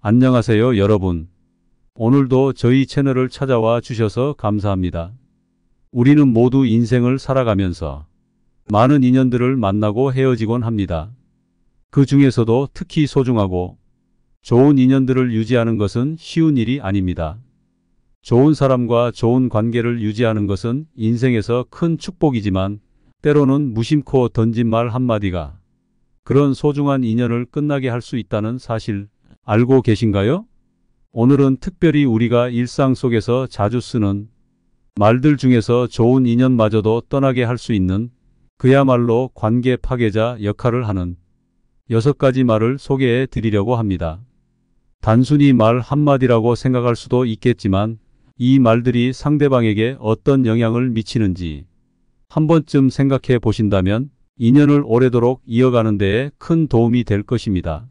안녕하세요, 여러분. 오늘도 저희 채널을 찾아와 주셔서 감사합니다. 우리는 모두 인생을 살아가면서 많은 인연들을 만나고 헤어지곤 합니다. 그 중에서도 특히 소중하고 좋은 인연들을 유지하는 것은 쉬운 일이 아닙니다. 좋은 사람과 좋은 관계를 유지하는 것은 인생에서 큰 축복이지만 때로는 무심코 던진 말 한마디가 그런 소중한 인연을 끝나게 할 수 있다는 사실 알고 계신가요? 오늘은 특별히 우리가 일상 속에서 자주 쓰는 말들 중에서 좋은 인연마저도 떠나게 할 수 있는 그야말로 관계 파괴자 역할을 하는 6가지 말을 소개해 드리려고 합니다. 단순히 말 한마디라고 생각할 수도 있겠지만 이 말들이 상대방에게 어떤 영향을 미치는지 한 번쯤 생각해 보신다면 인연을 오래도록 이어가는 데에 큰 도움이 될 것입니다.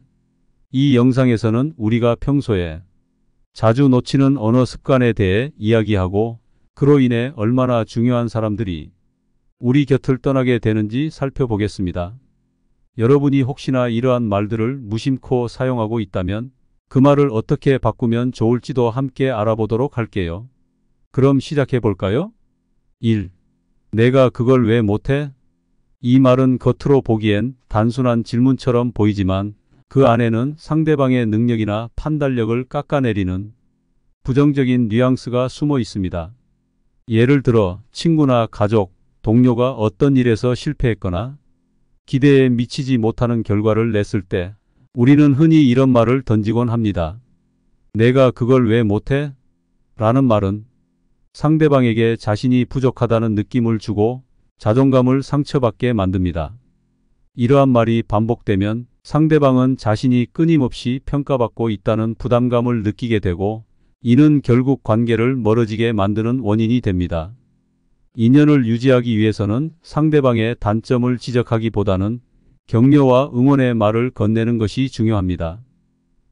이 영상에서는 우리가 평소에 자주 놓치는 언어 습관에 대해 이야기하고 그로 인해 얼마나 중요한 사람들이 우리 곁을 떠나게 되는지 살펴보겠습니다. 여러분이 혹시나 이러한 말들을 무심코 사용하고 있다면 그 말을 어떻게 바꾸면 좋을지도 함께 알아보도록 할게요. 그럼 시작해 볼까요? 1. 내가 그걸 왜 못해? 이 말은 겉으로 보기엔 단순한 질문처럼 보이지만 그 안에는 상대방의 능력이나 판단력을 깎아내리는 부정적인 뉘앙스가 숨어 있습니다. 예를 들어 친구나 가족, 동료가 어떤 일에서 실패했거나 기대에 미치지 못하는 결과를 냈을 때 우리는 흔히 이런 말을 던지곤 합니다. 내가 그걸 왜 못해? 라는 말은 상대방에게 자신이 부족하다는 느낌을 주고 자존감을 상처받게 만듭니다. 이러한 말이 반복되면 상대방은 자신이 끊임없이 평가받고 있다는 부담감을 느끼게 되고 이는 결국 관계를 멀어지게 만드는 원인이 됩니다. 인연을 유지하기 위해서는 상대방의 단점을 지적하기보다는 격려와 응원의 말을 건네는 것이 중요합니다.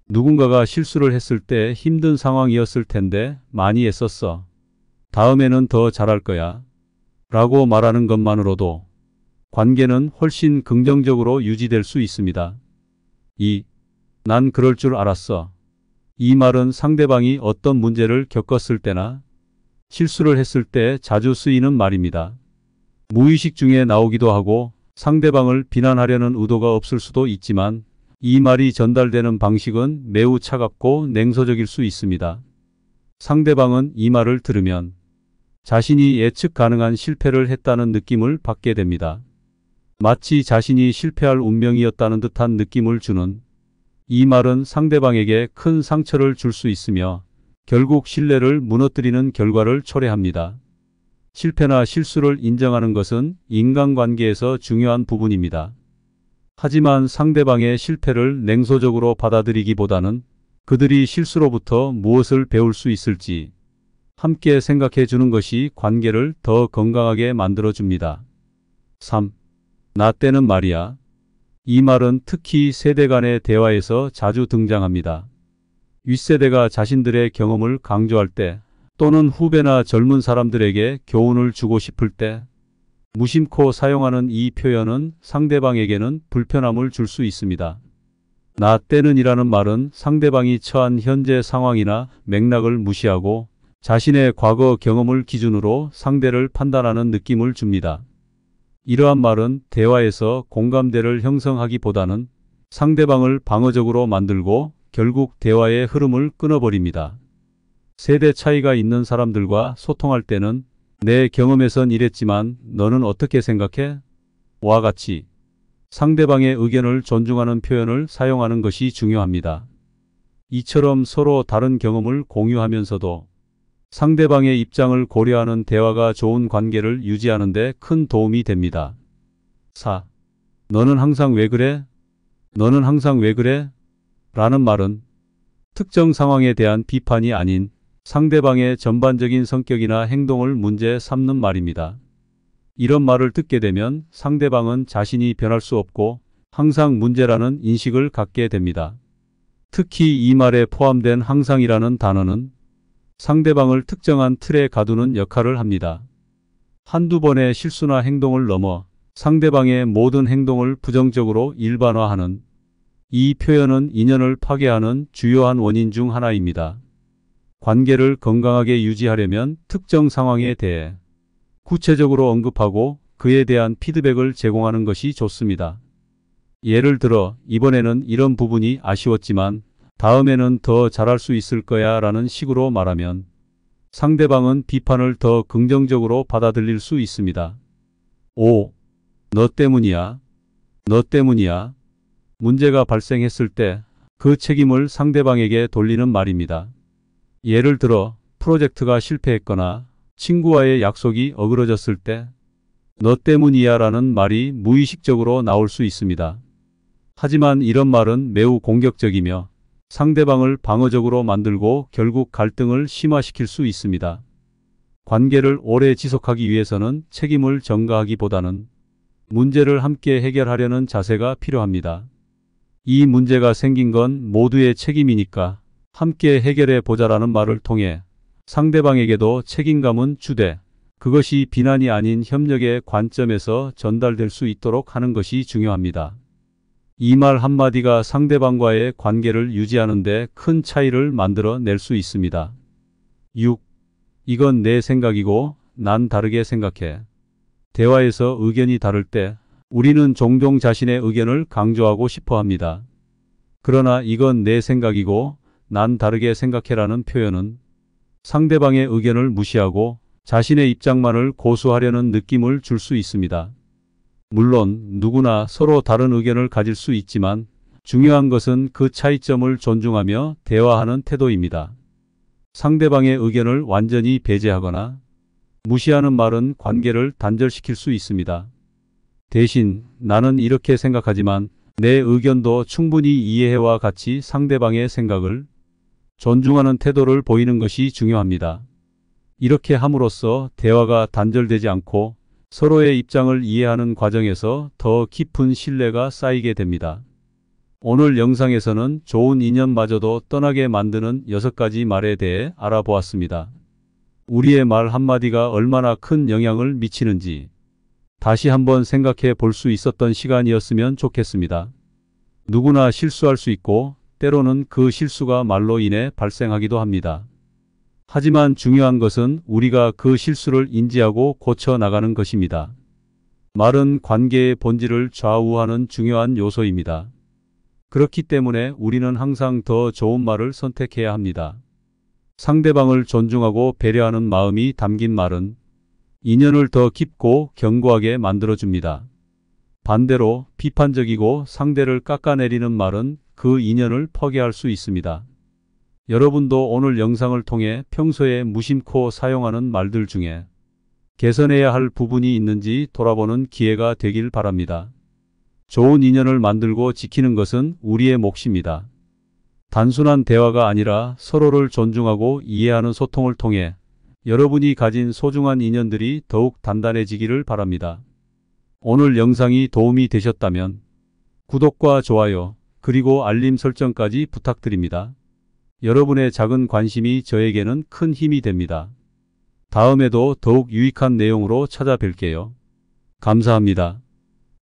누군가가 실수를 했을 때 힘든 상황이었을 텐데 많이 애썼어. 다음에는 더 잘할 거야. 라고 말하는 것만으로도 관계는 훨씬 긍정적으로 유지될 수 있습니다. 2. 난 그럴 줄 알았어. 이 말은 상대방이 어떤 문제를 겪었을 때나 실수를 했을 때 자주 쓰이는 말입니다. 무의식 중에 나오기도 하고 상대방을 비난하려는 의도가 없을 수도 있지만 이 말이 전달되는 방식은 매우 차갑고 냉소적일 수 있습니다. 상대방은 이 말을 들으면 자신이 예측 가능한 실패를 했다는 느낌을 받게 됩니다. 마치 자신이 실패할 운명이었다는 듯한 느낌을 주는 이 말은 상대방에게 큰 상처를 줄 수 있으며 결국 신뢰를 무너뜨리는 결과를 초래합니다. 실패나 실수를 인정하는 것은 인간관계에서 중요한 부분입니다. 하지만 상대방의 실패를 냉소적으로 받아들이기보다는 그들이 실수로부터 무엇을 배울 수 있을지 함께 생각해 주는 것이 관계를 더 건강하게 만들어 줍니다. 3. 나 때는 말이야. 이 말은 특히 세대 간의 대화에서 자주 등장합니다. 윗세대가 자신들의 경험을 강조할 때 또는 후배나 젊은 사람들에게 교훈을 주고 싶을 때 무심코 사용하는 이 표현은 상대방에게는 불편함을 줄 수 있습니다. 나 때는 이라는 말은 상대방이 처한 현재 상황이나 맥락을 무시하고 자신의 과거 경험을 기준으로 상대를 판단하는 느낌을 줍니다. 이러한 말은 대화에서 공감대를 형성하기보다는 상대방을 방어적으로 만들고 결국 대화의 흐름을 끊어버립니다. 세대 차이가 있는 사람들과 소통할 때는 내 경험에선 이랬지만 너는 어떻게 생각해? 와 같이 상대방의 의견을 존중하는 표현을 사용하는 것이 중요합니다. 이처럼 서로 다른 경험을 공유하면서도 상대방의 입장을 고려하는 대화가 좋은 관계를 유지하는 데 큰 도움이 됩니다. 4. 너는 항상 왜 그래? 너는 항상 왜 그래? 라는 말은 특정 상황에 대한 비판이 아닌 상대방의 전반적인 성격이나 행동을 문제 삼는 말입니다. 이런 말을 듣게 되면 상대방은 자신이 변할 수 없고 항상 문제라는 인식을 갖게 됩니다. 특히 이 말에 포함된 항상이라는 단어는 상대방을 특정한 틀에 가두는 역할을 합니다. 한두 번의 실수나 행동을 넘어 상대방의 모든 행동을 부정적으로 일반화하는 이 표현은 인연을 파괴하는 주요한 원인 중 하나입니다. 관계를 건강하게 유지하려면 특정 상황에 대해 구체적으로 언급하고 그에 대한 피드백을 제공하는 것이 좋습니다. 예를 들어 이번에는 이런 부분이 아쉬웠지만 다음에는 더 잘할 수 있을 거야 라는 식으로 말하면 상대방은 비판을 더 긍정적으로 받아들일 수 있습니다. 5. 너 때문이야. 너 때문이야. 문제가 발생했을 때 그 책임을 상대방에게 돌리는 말입니다. 예를 들어 프로젝트가 실패했거나 친구와의 약속이 어그러졌을 때 너 때문이야 라는 말이 무의식적으로 나올 수 있습니다. 하지만 이런 말은 매우 공격적이며 상대방을 방어적으로 만들고 결국 갈등을 심화시킬 수 있습니다. 관계를 오래 지속하기 위해서는 책임을 전가하기보다는 문제를 함께 해결하려는 자세가 필요합니다. 이 문제가 생긴 건 모두의 책임이니까 함께 해결해 보자라는 말을 통해 상대방에게도 책임감은 주되 그것이 비난이 아닌 협력의 관점에서 전달될 수 있도록 하는 것이 중요합니다. 이 말 한마디가 상대방과의 관계를 유지하는 데 큰 차이를 만들어 낼 수 있습니다. 6. 이건 내 생각이고 난 다르게 생각해. 대화에서 의견이 다를 때 우리는 종종 자신의 의견을 강조하고 싶어 합니다. 그러나 이건 내 생각이고 난 다르게 생각해라는 표현은 상대방의 의견을 무시하고 자신의 입장만을 고수하려는 느낌을 줄 수 있습니다. 물론 누구나 서로 다른 의견을 가질 수 있지만 중요한 것은 그 차이점을 존중하며 대화하는 태도입니다. 상대방의 의견을 완전히 배제하거나 무시하는 말은 관계를 단절시킬 수 있습니다. 대신 나는 이렇게 생각하지만 내 의견도 충분히 이해해와 같이 상대방의 생각을 존중하는 태도를 보이는 것이 중요합니다. 이렇게 함으로써 대화가 단절되지 않고 서로의 입장을 이해하는 과정에서 더 깊은 신뢰가 쌓이게 됩니다. 오늘 영상에서는 좋은 인연마저도 떠나게 만드는 6가지 말에 대해 알아보았습니다. 우리의 말 한마디가 얼마나 큰 영향을 미치는지 다시 한번 생각해 볼 수 있었던 시간이었으면 좋겠습니다. 누구나 실수할 수 있고 때로는 그 실수가 말로 인해 발생하기도 합니다. 하지만 중요한 것은 우리가 그 실수를 인지하고 고쳐 나가는 것입니다. 말은 관계의 본질을 좌우하는 중요한 요소입니다. 그렇기 때문에 우리는 항상 더 좋은 말을 선택해야 합니다. 상대방을 존중하고 배려하는 마음이 담긴 말은 인연을 더 깊고 견고하게 만들어줍니다. 반대로 비판적이고 상대를 깎아내리는 말은 그 인연을 파괴할 수 있습니다. 여러분도 오늘 영상을 통해 평소에 무심코 사용하는 말들 중에 개선해야 할 부분이 있는지 돌아보는 기회가 되길 바랍니다. 좋은 인연을 만들고 지키는 것은 우리의 몫입니다. 단순한 대화가 아니라 서로를 존중하고 이해하는 소통을 통해 여러분이 가진 소중한 인연들이 더욱 단단해지기를 바랍니다. 오늘 영상이 도움이 되셨다면 구독과 좋아요 그리고 알림 설정까지 부탁드립니다. 여러분의 작은 관심이 저에게는 큰 힘이 됩니다. 다음에도 더욱 유익한 내용으로 찾아뵐게요. 감사합니다.